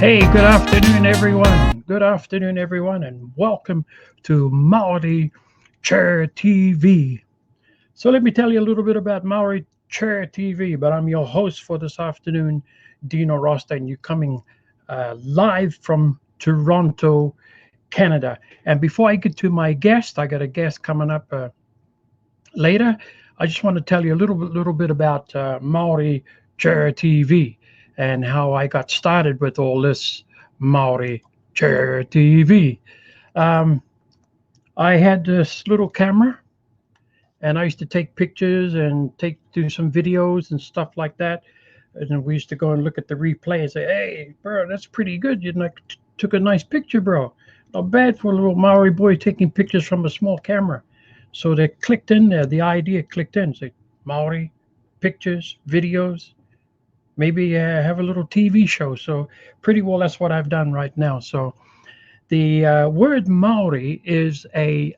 Hey, good afternoon, everyone. Good afternoon, everyone, and welcome to Maori Chair TV. So, let me tell you a little bit about Maori Chair TV. But I'm your host for this afternoon, Dino Rosta, and you're coming live from Toronto, Canada. And before I get to my guest, I got a guest coming up later. I just want to tell you a little bit about Maori Chair TV and how I got started with all this Maori Chair TV. Um, I had this little camera, and I used to take pictures and do some videos and stuff like that. And then we used to go and look at the replay and say, "Hey, bro, that's pretty good. You like took a nice picture, bro. Not bad for a little Maori boy taking pictures from a small camera." So they clicked in there. The idea clicked in. Say Maori pictures, videos, maybe have a little TV show. So pretty well, that's what I've done right now. So the word Maori it's a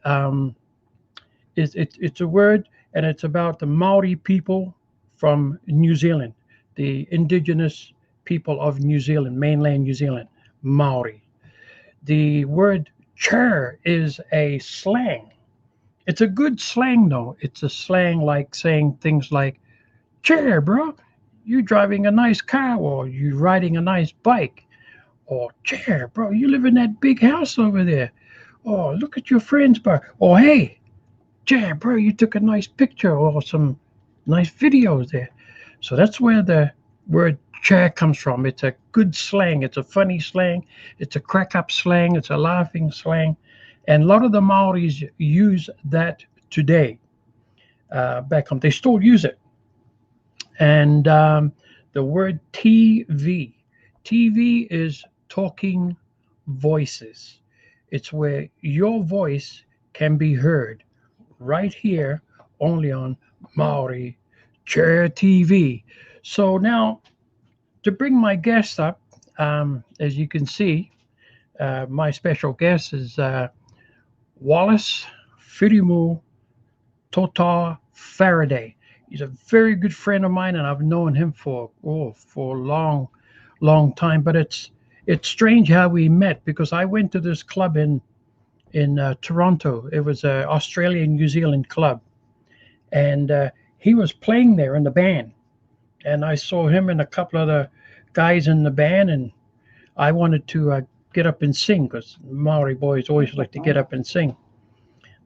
word, and it's about the Maori people from New Zealand, the indigenous people of New Zealand, mainland New Zealand, Maori. The word chur is a slang. It's a good slang though. It's a slang like saying things like, "Chair, bro, you driving a nice car, or you riding a nice bike," or "Chair, bro, you live in that big house over there," or "Look at your friends, bro," or "Hey, Chair, bro, you took a nice picture or some nice videos there." So that's where the word chair comes from. It's a good slang. It's a funny slang. It's a crack up slang. It's a laughing slang. And a lot of the Maoris use that today. Back home, they still use it. And the word TV. TV is talking voices. It's where your voice can be heard right here only on Maori Chair TV. So now to bring my guest up, as you can see, my special guest is Wallis Firimu Tota Faraday. He's a very good friend of mine, and I've known him for a long time. But it's strange how we met, because I went to this club in Toronto. It was a Australian New Zealand club, and he was playing there in the band. And I saw him and a couple other guys in the band, and I wanted to get up and sing, because Maori boys always like to get up and sing.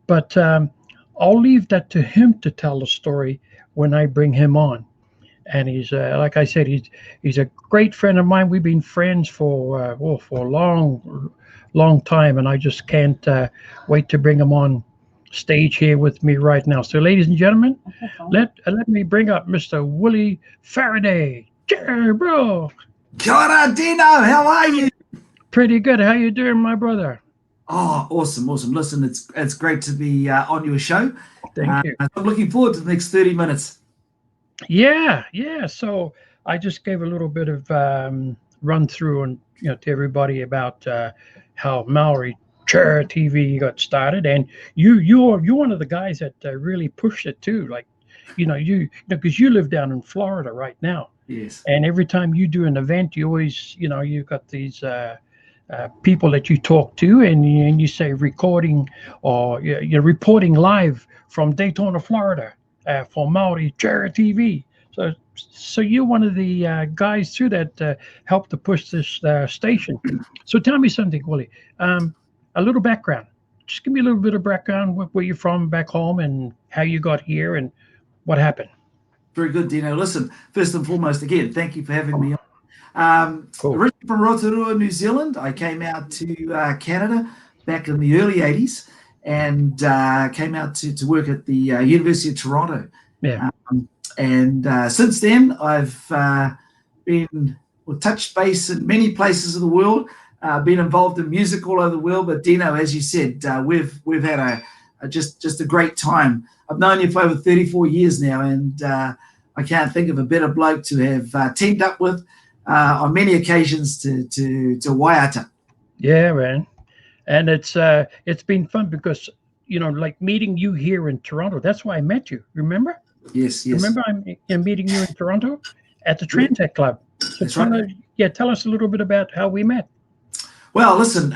But I'll leave that to him to tell the story when I bring him on. And he's like I said, he's a great friend of mine. We've been friends for a long time, and I just can't wait to bring him on stage here with me right now. So, ladies and gentlemen, let me bring up Mr. Willie Faraday. Cheer, bro. Kia ora, Dino. How are you? Pretty good. How you doing, my brother? Oh, awesome. Listen, it's great to be on your show. Thank you. I'm looking forward to the next 30 minutes. Yeah. So I just gave a little bit of run through and to everybody about how Maori Chair TV got started, and you're one of the guys that really pushed it too. Like, because you live down in Florida right now. Yes. And every time you do an event, you always, you've got these people that you talk to, and you say recording, or you're reporting live from Daytona, Florida, for Maori Chair TV. So you're one of the guys too that helped to push this station. So tell me something, Willie. A little background. Just give me a little bit of background, where you're from back home, and how you got here, and what happened. Very good, Dino. Listen, first and foremost, again, thank you for having me on. Cool. Originally from Rotorua, New Zealand, I came out to Canada back in the early 80s, and came out to work at the University of Toronto. Yeah. And since then, I've been touched base in many places of the world, been involved in music all over the world. But Dino, as you said, we've had just a great time. I've known you for over 34 years now, and I can't think of a better bloke to have teamed up with on many occasions to waiata. Yeah, man. And it's been fun, because like meeting you here in Toronto. That's why I met you. Remember? Yes. Remember, I'm meeting you in Toronto at the Transat Club. So That's right. Yeah, tell us a little bit about how we met. Well, listen,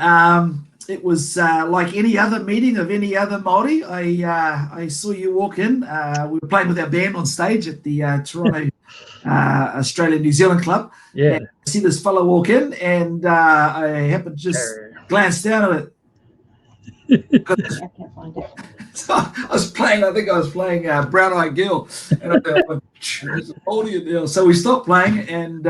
it was like any other meeting of any other Māori. I saw you walk in. We were playing with our band on stage at the Toronto Australia New Zealand Club. Yeah. And I see this fellow walk in, and I happened to just glance down at it. I can't find it. So I was playing, I think I was playing Brown Eyed Girl, and I thought, there's a Māori in there. So we stopped playing, and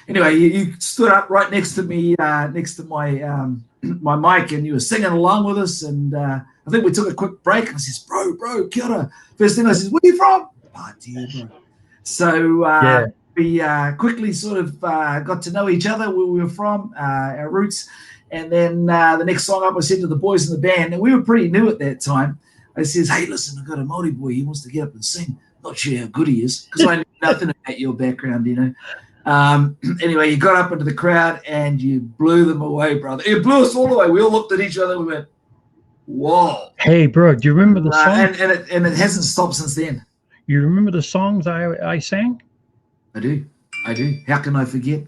anyway, you stood up right next to me, next to my my mic, and you were singing along with us. And I think we took a quick break. I says, bro, kia ora. First thing I says, where are you from? Oh, dear, bro. So we quickly sort of got to know each other, where we were from, our roots. And then the next song up, I said to the boys in the band, and we were pretty new at that time. I says, hey, listen, I've got a Māori boy. He wants to get up and sing. Not sure how good he is, because I knew nothing about your background, you know. Anyway, you got up into the crowd and you blew them away, brother. You blew us all away. We all looked at each other and we went, whoa. Hey, bro, do you remember the song? And it hasn't stopped since then. You remember the songs I sang? I do. How can I forget?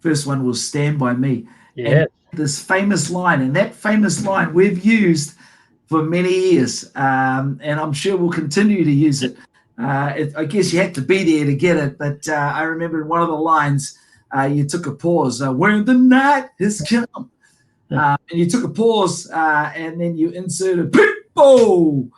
First one was Stand By Me. Yeah. And this famous line, and that famous line we've used for many years, and I'm sure we'll continue to use it. I guess you had to be there to get it, but I remember in one of the lines, you took a pause, where the night has come. And you took a pause, and then you inserted people.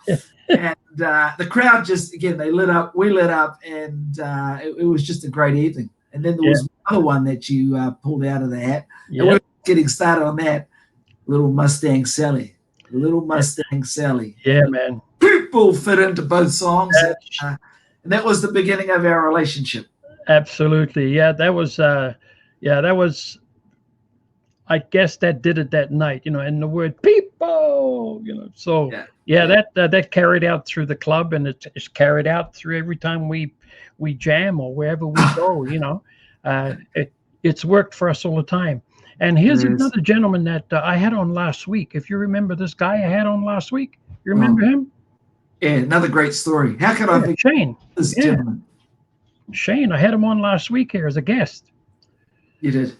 And the crowd just, again, they lit up, we lit up, and it was just a great evening. And then there was another one that you pulled out of the hat. Yeah. And we're getting started on that. Little Mustang Sally. Little Mustang Sally. Yeah, man. People fit into both songs. And that was the beginning of our relationship. Absolutely. Yeah, that was, I guess that did it that night, you know, and the word people, you know. So, that carried out through the club, and it's carried out through every time we jam or wherever we go, you know. It's worked for us all the time. And here's another gentleman that I had on last week. If you remember this guy I had on last week, you remember him? Yeah, another great story. How can I think Shane? This gentleman. Shane, I had him on last week here as a guest. You did.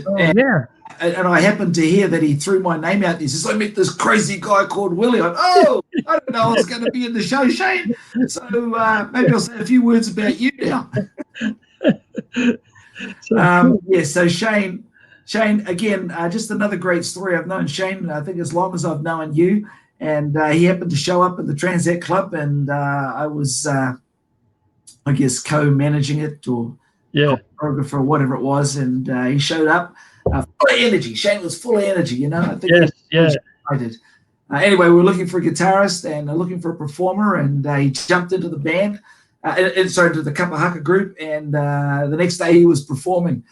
Oh, and I happened to hear that he threw my name out. He says, I met this crazy guy called Willie. I don't know I was going to be in the show, Shane. So maybe I'll say a few words about you now. So Shane, again, just another great story. I've known Shane, I think, as long as I've known you. And he happened to show up at the Transat Club, and I was, I guess, co-managing it or choreographer or whatever it was. And he showed up full of energy. Shane was full of energy, you know. I think he was excited. Anyway, we were looking for a guitarist and looking for a performer, and he jumped into the band, into the Kapahaka group, and the next day he was performing.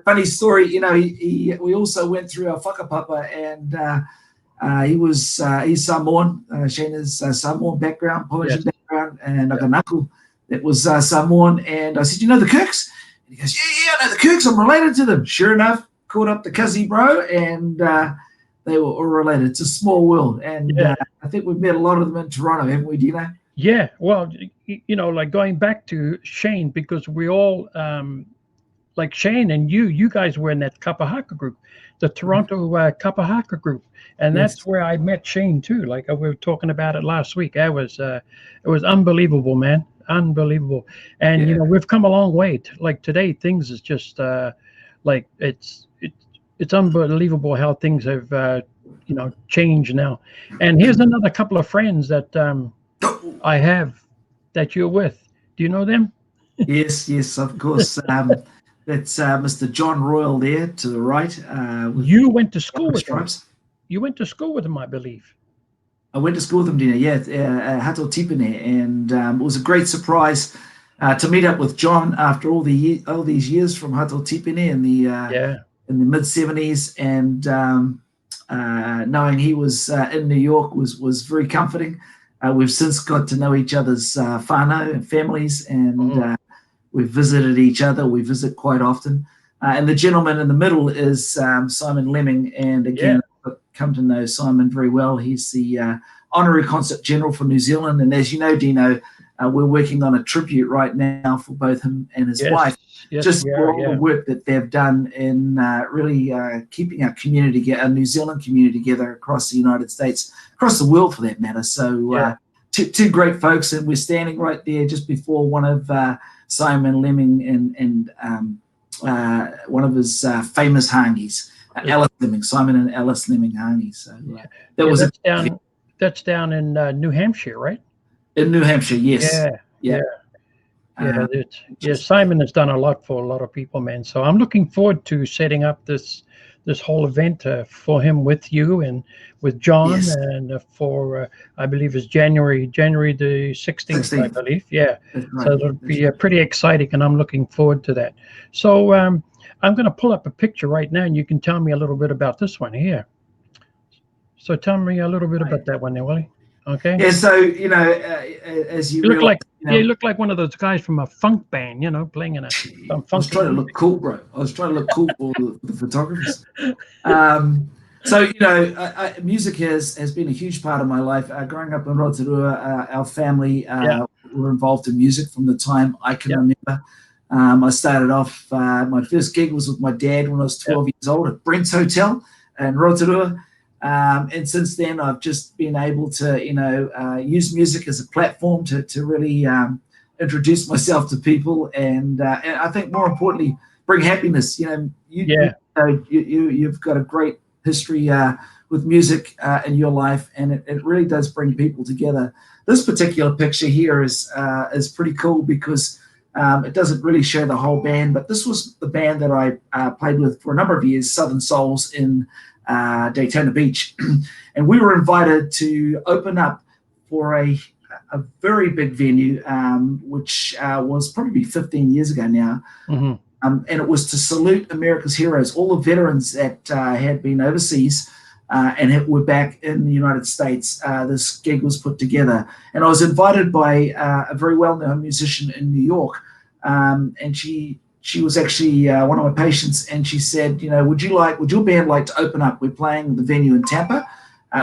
Funny story, you know, we also went through our whakapapa, and he's Samoan. Shane is Samoan background, Polynesian background, and Nakanaku that was Samoan. And I said, you know the Kirks? And he goes, yeah, I know the Kirks. I'm related to them. Sure enough, called up the Cuzzy bro, and they were all related. It's a small world. And I think we've met a lot of them in Toronto, haven't we, Dino? Yeah, well, you know, like going back to Shane, because we all, like Shane and you guys were in that Kapahaka group, the Toronto Kapahaka group. And that's where I met Shane too. Like we were talking about it last week. It was unbelievable, man. Unbelievable. And, you know, we've come a long way. Like today, things is just like it's unbelievable how things have, you know, changed now. And here's another couple of friends that I have that you're with. Do you know them? Yes, of course. That's Mr. John Royal there to the right. You went to school with him. You went to school with him, I believe. I went to school with him, Dina, Hato Tipene, and it was a great surprise to meet up with John after all these years from Hato Tipene in the mid '70s, and knowing he was in New York was very comforting. We've since got to know each other's whānau and families, and we've visited each other. We visit quite often. And the gentleman in the middle is Simon Lemming. And again, I've come to know Simon very well. He's the Honorary Consul General for New Zealand. And as you know, Dino, we're working on a tribute right now for both him and his wife, just we for are, all the work that they've done in really keeping our community together, our New Zealand community together across the United States, across the world for that matter. So two great folks, and we're standing right there just before one of Simon Lemming and one of his famous hangies, Alice Lemming, Simon and Alice Lemming hangies. So that's down in New Hampshire, right? In New Hampshire, yes. Yeah. Simon has done a lot for a lot of people, man. So I'm looking forward to setting up this whole event for him with you and with John, and for I believe it's January the 16th, I believe. Yeah. Right. So it'll be pretty exciting, and I'm looking forward to that. So I'm going to pull up a picture right now, and you can tell me a little bit about this one here. So tell me a little bit about that one there, Willie. Okay. Yeah. So as you look like you look like one of those guys from a funk band, playing in some funk. I was trying to look cool, bro. I was trying to look cool for the photographers. So music has been a huge part of my life. Growing up in Rotorua, our family were involved in music from the time I can remember. I started off. My first gig was with my dad when I was 12 years old at Brent's Hotel in Rotorua. And since then, I've just been able to, use music as a platform to really introduce myself to people, and I think more importantly, bring happiness. You've got a great history with music in your life, and it really does bring people together. This particular picture here is pretty cool because it doesn't really show the whole band, but this was the band that I played with for a number of years, Southern Souls in Daytona Beach, and we were invited to open up for a very big venue, which was probably 15 years ago now. Mm-hmm. And it was to salute America's heroes, all the veterans that had been overseas and were back in the United States. This gig was put together, and I was invited by a very well-known musician in New York, and she was actually one of my patients, and she said, would your band like to open up? We're playing the venue in Tampa.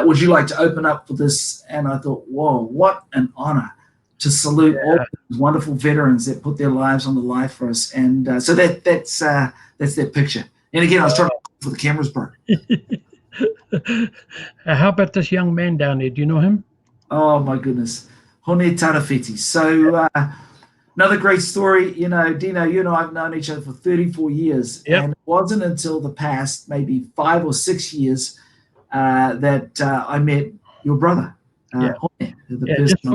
Would you like to open up for this? And I thought, whoa, what an honor to salute all these wonderful veterans that put their lives on the line for us. And so that's that picture. And again, I was trying to for the cameras, bro. How about this young man down there? Do you know him? Oh my goodness, Hone Tarawhiti. So another great story. Dino, you and I have known each other for 34 years, and it wasn't until the past maybe 5 or 6 years that I met your brother.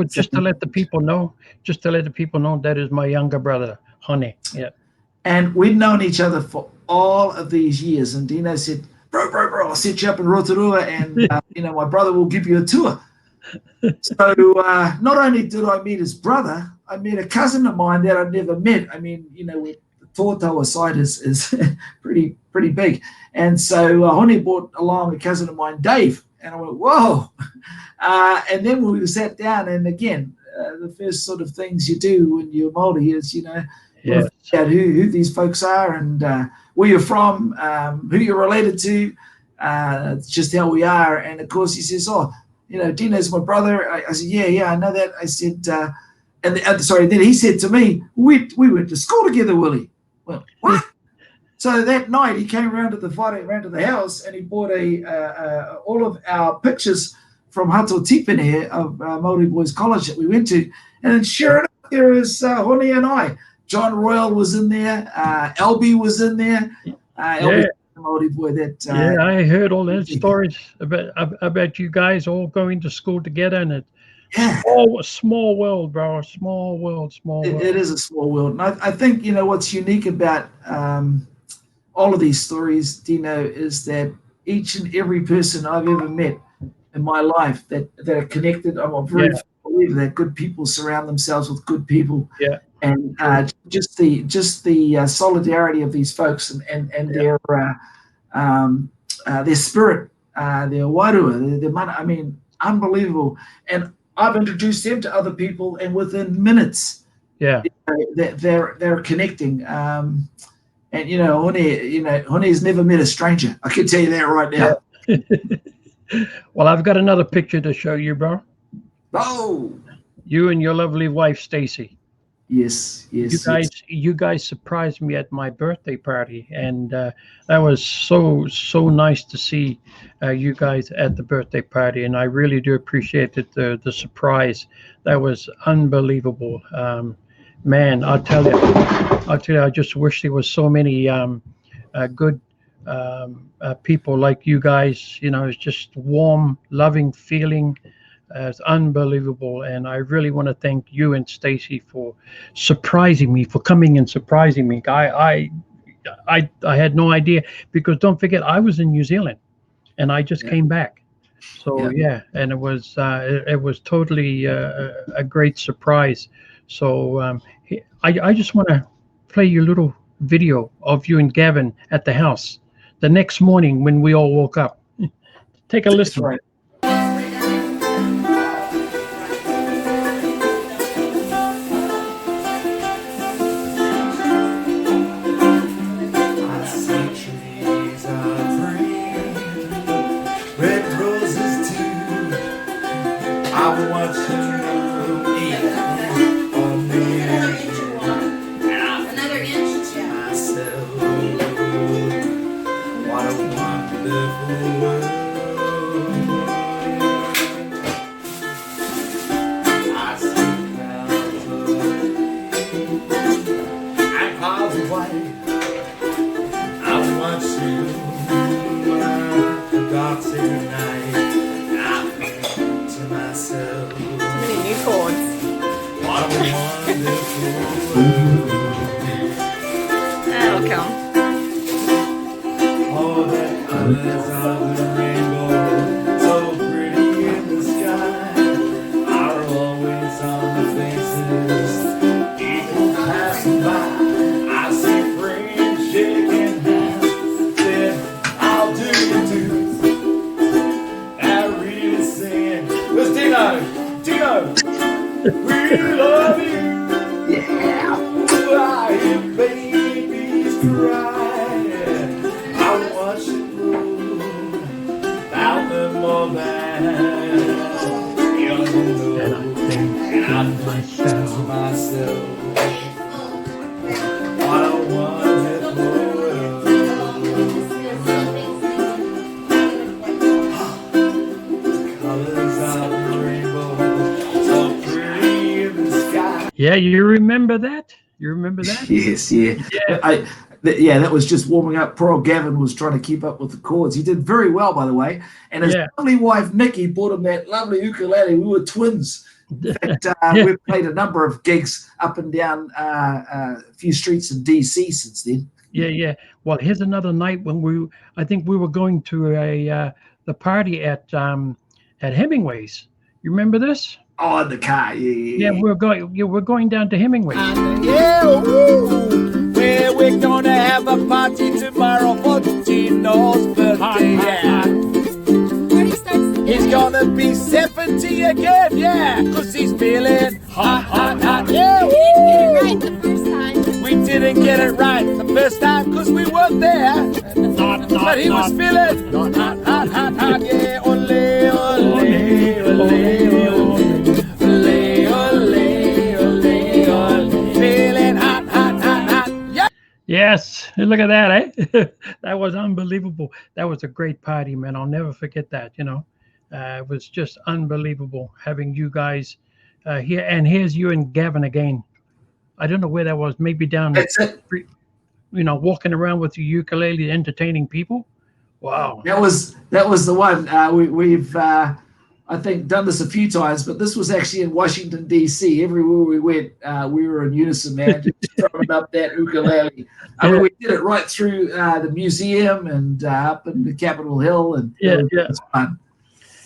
Just to let the people know, that is my younger brother, Hone. Yeah. And we'd known each other for all of these years. And Dino said, bro, I'll set you up in Rotorua, and my brother will give you a tour. So not only did I meet his brother, I met a cousin of mine that I'd never met. I mean, the Tōtaua side is pretty big. And so Hone brought along a cousin of mine, Dave. And I went, whoa. And then we sat down, and again, the first sort of things you do when you're Māori is, out who these folks are, and where you're from, who you're related to, just how we are. And of course, he says, Dino's my brother. I said, yeah, I know that. I said, then he said to me, we went to school together, Willie. Well, what? So that night he came around to the house, and he bought all of our pictures from Hato Tipene of Māori Boys College that we went to. And then sure enough, there is Hone and I. John Royal was in there. Albie was in there. Albie, the Māori boy that. I heard all those stories about you guys all going to school together, and it's small world, bro. Small world. It is a small world, and I think what's unique about all of these stories, Dino, is that each and every person I've ever met in my life that are connected. I'm a very believer that good people surround themselves with good people. Yeah. And just the solidarity of these folks and their spirit, their warua, their mana. I mean, unbelievable. And I've introduced them to other people, and within minutes, they're connecting. And Hone's never met a stranger. I can tell you that right now. Well, I've got another picture to show you, bro. Oh. You and your lovely wife, Stacy. Yes, You yes, guys, yes. you guys surprised me at my birthday party, and that was so nice to see you guys at the birthday party, and I really do appreciate it, the surprise. That was unbelievable, man. I'll tell you, I just wish there was so many good people like you guys. You know, it's just warm, loving feeling. It's unbelievable, and I really want to thank you and Stacy for surprising me, for coming and surprising me. I had no idea, because don't forget I was in New Zealand and I just Yeah, came back. So yeah. yeah, and it was totally a great surprise. So I just want to play you a little video of you and Gavin at the house the next morning when we all woke up. Take a That's listen. right. I see trees are green, red roses too. I'm watching you eat on me Another inch, yeah. myself. What a wonderful world. I see clouds of green and clouds of white. I want you, the dark sacred night. I think to myself, Many new chords. what a wonderful world. That'll come. All the colors of the rainbow, so pretty in the sky, are always on the faces. People passing by, I see friends shaking hands. Then I'll do the do. I really sing. Where's Dino? Dino, we love you. Yeah. I hear babies cry. I watch it roll down the moorland. You And I know, think and I to think to myself, myself, what a wonderful world. Colors of the rainbow, so pretty in the sky. yeah, you remember that? You remember that? Yes, yeah. Yeah, Yeah, that was just warming up. Poor old Gavin was trying to keep up with the chords. He did very well, by the way. And his yeah, lovely wife, Nikki, bought him that lovely ukulele. We were twins. In fact, yeah, we've played a number of gigs up and down a few streets in DC since then. yeah. Well, here's another night when I think we were going to the party at Hemingway's. You remember this? Oh, in the car. Yeah, Yeah, yeah, we're going down to Hemingway's. Yeah, woo. Well, we're gonna have a party tomorrow for Dino's birthday. Yeah. He's gonna be 70 again, yeah, 'cause he's feeling hot, hot, hot. Yeah, woo. Right the first time. We didn't get it right the first time 'cause we weren't there. But he was feeling hot, hot, hot, hot. Yeah, ole, ole, ole, ole. Ole, ole, ole, ole. Feeling hot, hot, hot, hot. Yeah. Yes, look at that, eh? That was unbelievable. That was a great party, man. I'll never forget that. It was just unbelievable having you guys here. And here's you and Gavin again. I don't know where that was. Maybe down the that's it. street, walking around with your ukulele, entertaining people. Wow. That was the one. We've I think done this a few times, but this was actually in Washington D.C. Everywhere we went, we were in unison, man, just throwing up that ukulele. I mean, we did it right through the museum and up in the Capitol Hill, and Yeah, it yeah. was fun.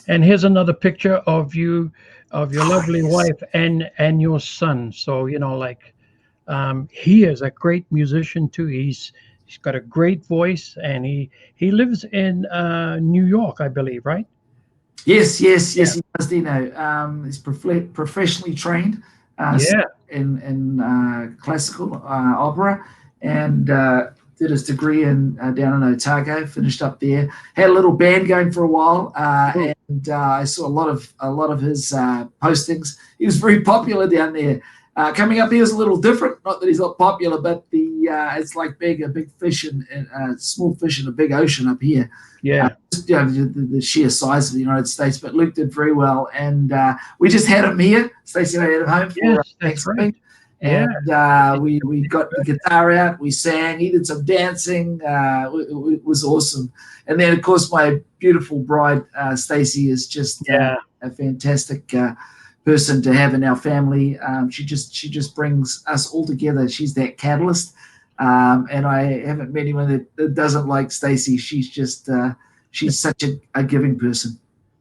And here's another picture of you, of your Oh, lovely yes. wife and your son. So he is a great musician too. He's got a great voice, and he lives in New York, I believe, right? Yes, yes, Yeah. yes. He does, Dino. He's professionally trained Yeah. in classical opera, and did his degree in down in Otago, finished up there. Had a little band going for a while, and I saw a lot of his postings. He was very popular down there. Coming up here is a little different. Not that he's not popular, but it's like a big fish and small fish in a big ocean up here. Yeah. Just, the sheer size of the United States. But Luke did very well, and we just had him here. Stacey and I had him home for Yes, that's right. and we got the guitar out, we sang, he did some dancing, it was awesome. And then of course my beautiful bride Stacey is just a fantastic person to have in our family. She just brings us all together. She's that catalyst, and I haven't met anyone that doesn't like Stacey. She's just she's such a giving person,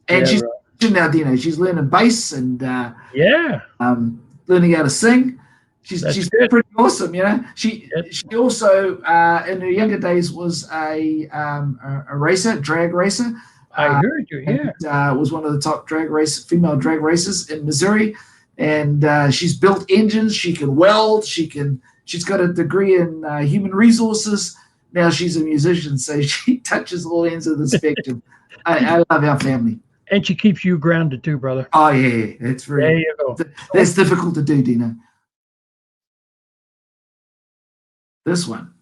and she's now Dino. She's learning bass and learning how to sing. She's pretty awesome, you know. She also in her younger days was a racer, drag racer. I heard you, and, was one of the top female drag racers in Missouri, and she's built engines. She can weld. She's got a degree in human resources. Now she's a musician, so she touches all ends of the spectrum. I love our family. And she keeps you grounded too, brother. Oh yeah, it's very. There you go. That's difficult to do, Dino. This one.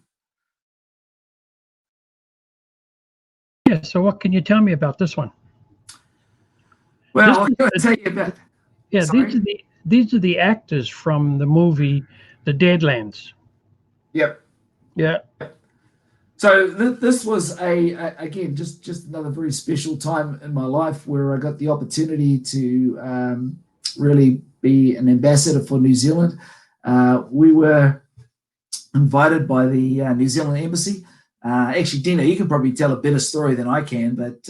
Yeah. So what can you tell me about this one? Well, I'm going to tell you about. Yeah, Sorry? these are the actors from the movie The Deadlands. Yep. Yeah. So this was again just another very special time in my life where I got the opportunity to really be an ambassador for New Zealand. We were invited by the New Zealand Embassy. Actually, Dino, you can probably tell a better story than I can, but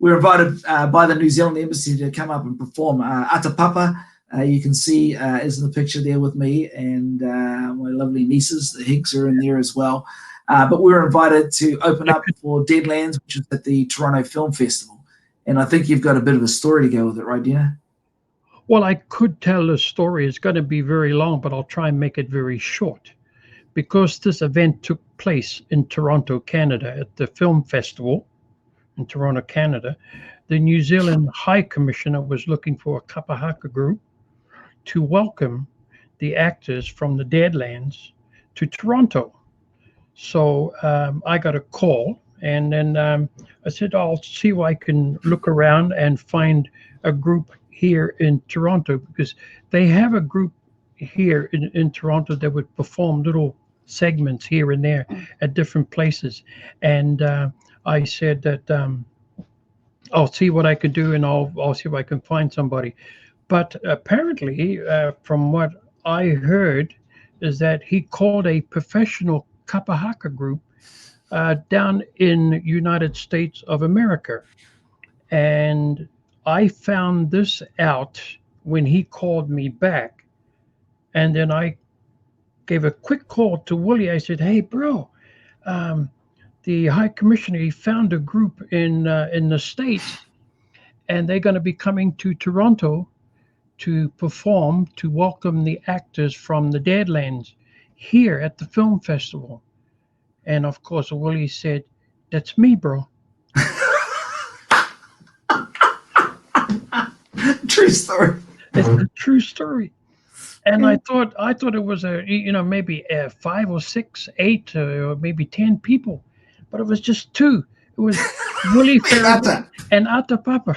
we were invited by the New Zealand Embassy to come up and perform. Ata Papa, you can see, is in the picture there with me, and my lovely nieces, the Higgs, are in there as well. But we were invited to open up for Deadlands, which is at the Toronto Film Festival. And I think you've got a bit of a story to go with it, right, Dino? Well, I could tell the story. It's going to be very long, but I'll try and make it very short. Because this event took place in Toronto, Canada, at the film festival in Toronto, Canada, the New Zealand High Commissioner was looking for a kapahaka group to welcome the actors from the Deadlands to Toronto. So I got a call, and then I said, I'll see if I can look around and find a group here in Toronto, because they have a group here in Toronto that would perform little segments here and there at different places. And I said that I'll see what I could do, and I'll see if I can find somebody. But apparently, from what I heard, is that he called a professional kapahaka group down in United States of America. And I found this out when he called me back. And then I gave a quick call to Willie. I said, hey, bro, the High Commissioner, he found a group in the States, and they're going to be coming to Toronto to perform, to welcome the actors from the Deadlands here at the film festival. And of course, Willie said, that's me, bro. True story. It's a true story. And I thought it was maybe 5 or 6, 8, or maybe 10 people, but it was just 2. It was Willie Ferrer and Ata Papa.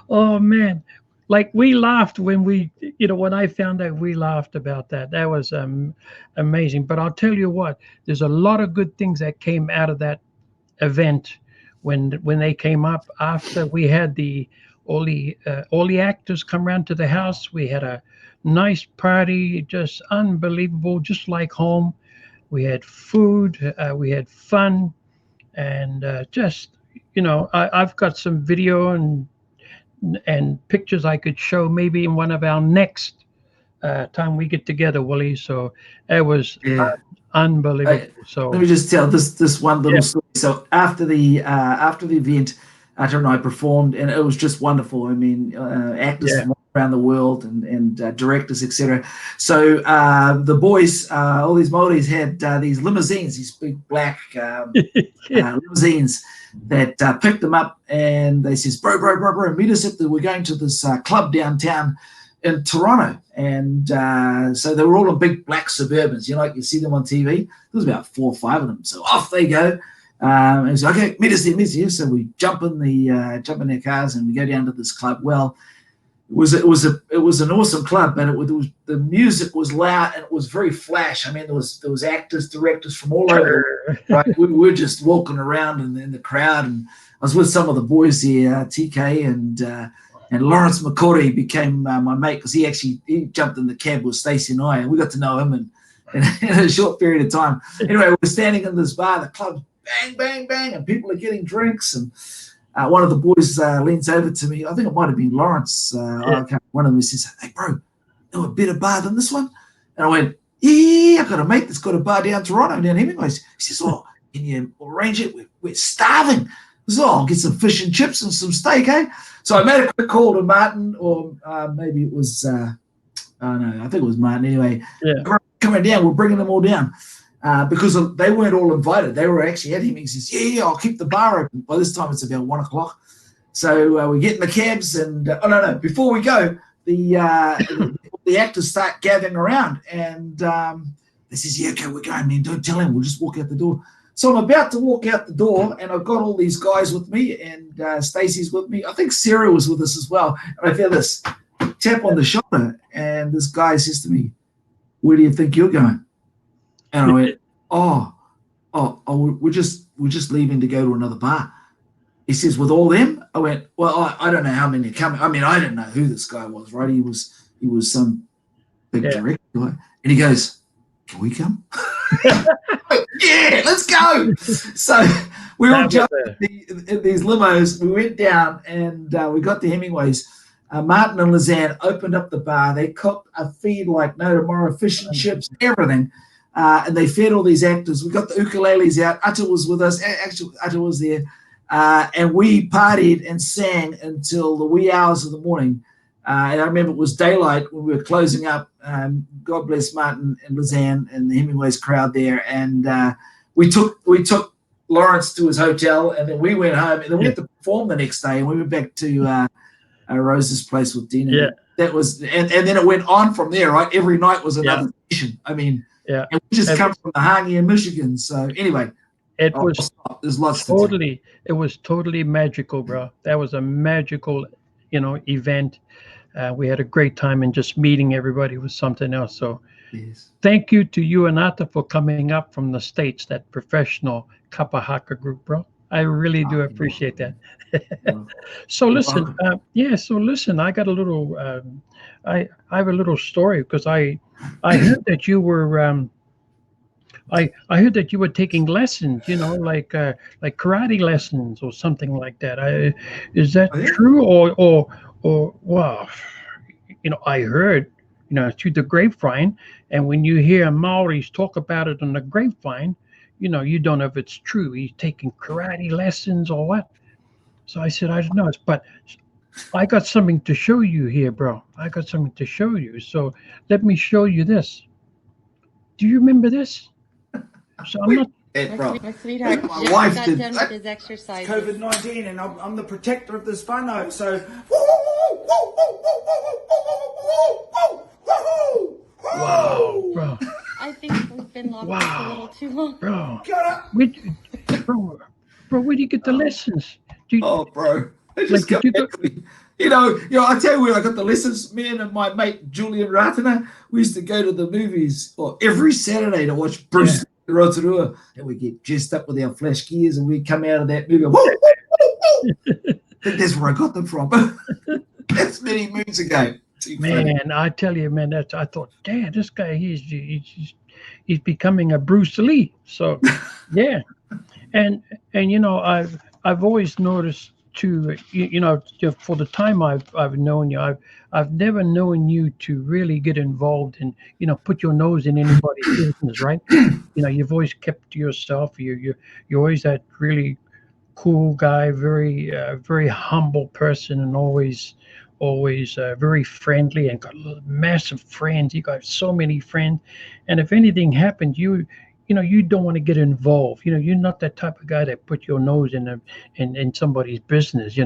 Oh man, like we laughed when when I found out, we laughed about that. That was amazing. But I'll tell you what, there's a lot of good things that came out of that event when they came up after we had all the actors come around to the house. We had a nice party, just unbelievable, just like home. We had food, we had fun, and I've got some video and pictures I could show maybe in one of our next time we get together, Willie. So it was unbelievable. So let me just tell this one little story. So after the event, Ata and I performed, and it was just wonderful. I mean, actors from all around the world and directors, etc. So the boys, all these Māoris had these limousines, these big black limousines that picked them up, and they says, bro, meet us we're going to this club downtown in Toronto. And so they were all in big black Suburbans, like you see them on TV. There was about 4 or 5 of them. So off they go. And it's like, okay, meet us here. So we jump in their cars and we go down to this club. Well, it was an awesome club, but the music was loud and it was very flash. I mean, there was actors, directors from all over. Right, we were just walking around in the crowd, and I was with some of the boys here, TK and Lawrence McCordy became my mate because he jumped in the cab with Stacey and I, and we got to know him in a short period of time. Anyway, we're standing in this bar, the club's bang, bang, bang, and people are getting drinks, and one of the boys leans over to me. I think it might have been Lawrence. One of them says, "Hey, bro, know a better bar than this one?" And I went, "Yeah, I've got a mate that's got a bar down Toronto, down Hemingway's." He says, "Oh, can you arrange it? We're starving." I said, "Oh, I'll get some fish and chips and some steak, eh?" So I made a quick call to Martin, or maybe it was, no, I think it was Martin anyway. Yeah. Coming down, we're bringing them all down. Because they weren't all invited. They were actually at him. He says, yeah, I'll keep the bar open. By this time, it's about 1 o'clock. So we get in the cabs, and no. Before we go, the actors start gathering around, and they says, yeah, okay, we're going, man. Don't tell him. We'll just walk out the door. So I'm about to walk out the door, and I've got all these guys with me, and Stacey's with me. I think Sarah was with us as well. And I feel this tap on the shoulder, and this guy says to me, where do you think you're going? And I went, oh, we're just leaving to go to another bar. He says, with all them? I went, well, I don't know how many are coming. I mean, I didn't know who this guy was, right? He was some big director guy. And he goes, can we come? Yeah, let's go. So we all jumped in these limos. We went down, and we got to Hemingway's. Martin and Lizanne opened up the bar. They cooked a feed like no tomorrow, fish and chips, everything. And they fed all these actors. We got the ukuleles out. Atta was with us. Actually, Atta was there. And we partied and sang until the wee hours of the morning. And I remember it was daylight when we were closing up. God bless Martin and Lizanne and the Hemingway's crowd there. And we took Lawrence to his hotel, and then we went home. And then we had to perform the next day. And we went back to Rose's place with Dino. Yeah. That was, and then it went on from there, right? Every night was another session. I mean, and we just come from the Hangi in Michigan. So anyway, there's lots totally, it was totally magical, bro. That was a magical, event. We had a great time, and just meeting everybody was something else. So thank you to you and Atta for coming up from the States, that professional Kapa Haka group, bro. I really do appreciate that. So listen, I got a little, I have a little story, because I heard that you were, I heard that you were taking lessons, like karate lessons or something like that. Is that true, or well, I heard, through the grapevine, and when you hear Maoris talk about it on the grapevine, you don't know if it's true. He's taking karate lessons or what. So I said, I don't know. But I got something to show you here, bro. I got something to show you. So let me show you this. Do you remember this? So I'm not. My sweetheart my wife got did done with his exercise. COVID-19, and I'm the protector of this whānau. So. Wow, bro. I think we've been locked up a little too long. Bro, where do you get the lessons? Bro, they just come quickly. I tell you where I got the lessons. Me and my mate Julian Ratana, we used to go to the movies every Saturday to watch Bruce Rotorua, and we get dressed up with our flash gears, and we come out of that movie. I think that's where I got them from. That's many moons ago. Man, I tell you, man, I thought, damn, this guy, he's becoming a Bruce Lee. So, yeah, and I've always noticed too, for the time I've known you, I've never known you to really get involved in, put your nose in anybody's business, right? You've always kept to yourself. You're always that really cool guy, very very humble person, and always always very friendly and got massive friends. You got so many friends, and if anything happened, you don't want to get involved. You're not that type of guy that put your nose in somebody's business.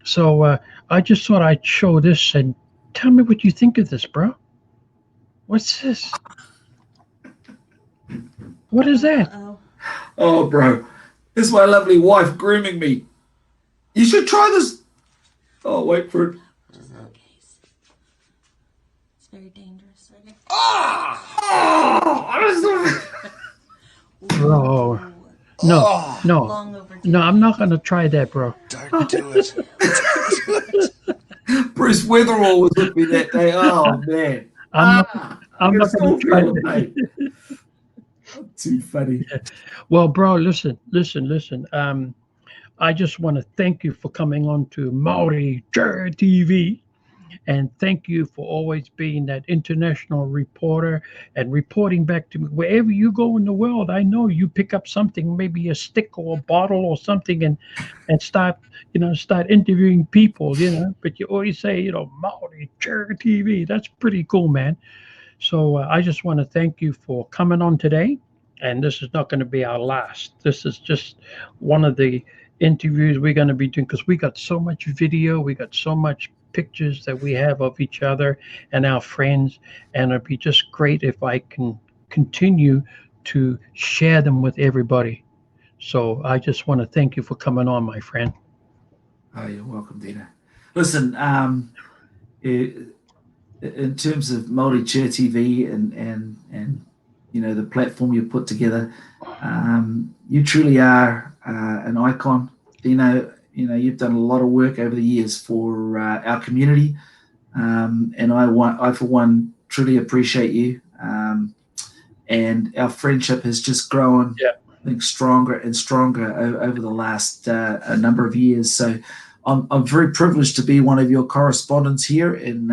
So I just thought I'd show this and tell me what you think of this, bro. What's this? What is that? Oh, Oh, bro, this is my lovely wife grooming me. You should try this. Oh, wait for it. okay. It's very dangerous. Bro, no, no, Long overdue. no. I'm not gonna try that, bro. Don't do it. Bruce Weatherall was with me that day. Oh, man. I'm not gonna try that. mate. Too funny. Well, bro, listen. I just want to thank you for coming on to Maori Jur TV, and thank you for always being that international reporter and reporting back to me wherever you go in the world. I know you pick up something, maybe a stick or a bottle or something, and start interviewing people. But you always say, Maori Jur TV. That's pretty cool, man. So I just want to thank you for coming on today. And this is not going to be our last. This is just one of the interviews we're going to be doing because we got so much video, we got so much pictures that we have of each other and our friends. And it'd be just great if I can continue to share them with everybody. So I just want to thank you for coming on, my friend. Oh, you're welcome, Dino. Listen, in terms of Māori Chair TV and the platform you put together, you truly are an icon. Dino, you've done a lot of work over the years for our community, and I for one truly appreciate you. And our friendship has just grown, I think, stronger and stronger over the last a number of years. So I'm very privileged to be one of your correspondents here in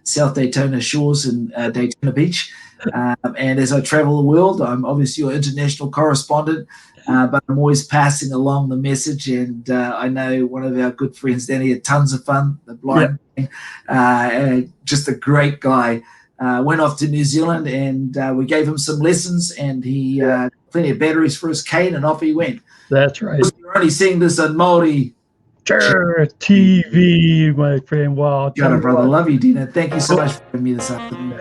South Daytona Shores and Daytona Beach. And as I travel the world, I'm obviously your international correspondent, but I'm always passing along the message. And I know one of our good friends, Danny, had tons of fun, the blind man, just a great guy. Went off to New Zealand and we gave him some lessons, and he plenty of batteries for his cane, and off he went. That's right. You're only seeing this on Māori Jur TV, my friend. Wow. Got it, brother. Love you, Dino. Thank you so much for having me this afternoon.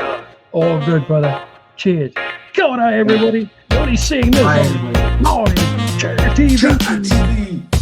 All good, brother. Cheers. Go on, everybody. What are you seeing this? Bye, everybody. Maori Jur TV. TV.